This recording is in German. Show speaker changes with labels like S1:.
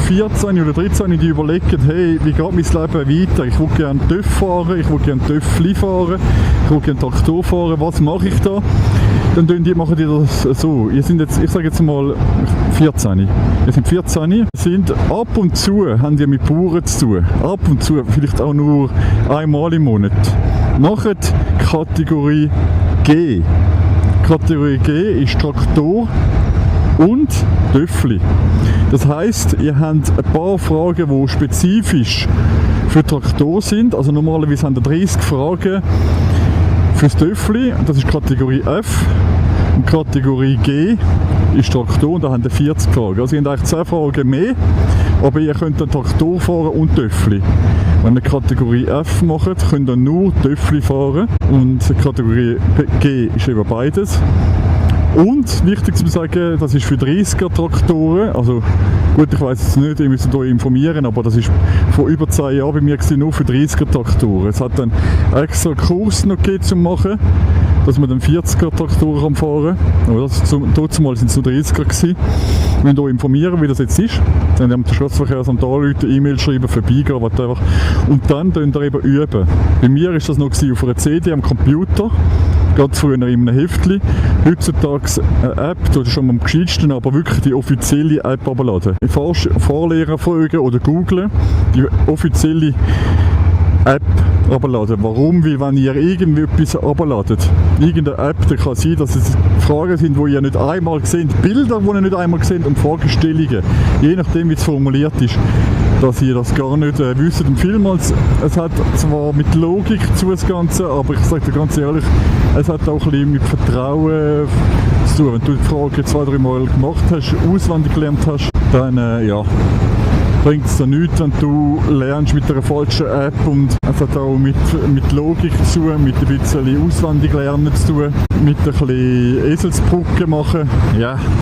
S1: 14 oder 13 die überlegen, hey, wie geht mein Leben weiter? Ich will gerne TÜV fahren, ich will gerne Töffli fahren, ich will gerne Traktor fahren, was mache ich da? Dann machen die das so. Ihr sind jetzt, ich sage jetzt mal 14. Ihr sind 14, sind ab und zu, haben die mit Bauern zu tun. Ab und zu, vielleicht auch nur einmal im Monat. Macht Kategorie G. Kategorie G ist Traktor und Töffli. Das heisst, ihr habt ein paar Fragen, die spezifisch für Traktor sind. Also normalerweise haben wir 30 Fragen fürs Töffli. Das ist Kategorie F. Und Kategorie G ist Traktor und da haben wir 40 Fragen. Also ihr habt eigentlich 10 Fragen mehr, aber ihr könnt dann Traktor fahren und Töffli. Wenn ihr Kategorie F macht, könnt ihr nur Töffli fahren und Kategorie G ist eben beides. Und wichtig zu sagen, das ist für 30er Traktoren, also gut, ich weiss jetzt nicht, ihr müsst euch informieren, aber das ist vor über 10 Jahren bei mir gewesen, nur für 30er Traktoren. Es hat dann extra Kurs noch gegeben zum machen, dass man dann 40er Traktoren fahren kann. Aber trotzdem sind es nur 30er gewesen. Wir müssen euch informieren, wie das jetzt ist. Dann haben wir den Schlossverkehrsamt anrufen, E-Mail schreiben, vorbeigehen, whatever. Und dann könnt ihr eben üben. Bei mir war das noch auf einer CD am Computer. Ganz früher in einem Heftli. Heutzutage eine App, das ist schon am gescheitsten, aber wirklich die offizielle App herunterladen. Fahrlehrer fragen oder googlen, die offizielle App herunterladen. Warum? Weil wenn ihr irgendwie etwas herunterladet, irgendeine App, dann kann sein, dass es Fragen sind, die ihr nicht einmal seht, Bilder, die ihr nicht einmal seht und Fragestellungen, je nachdem wie es formuliert ist, dass ihr das gar nicht wisst. Und vielmals, es hat zwar mit Logik zu das Ganze, aber ich sage dir ganz ehrlich, es hat auch ein bisschen mit Vertrauen zu tun. Wenn du die Frage 2-3 Mal gemacht hast, auswendig gelernt hast, dann ja, bringt es dir nichts, wenn du lernst mit einer falschen App, und es hat auch mit Logik zu tun, mit ein bisschen auswendig lernen zu tun, mit ein bisschen Eselsbrücke machen. Ja.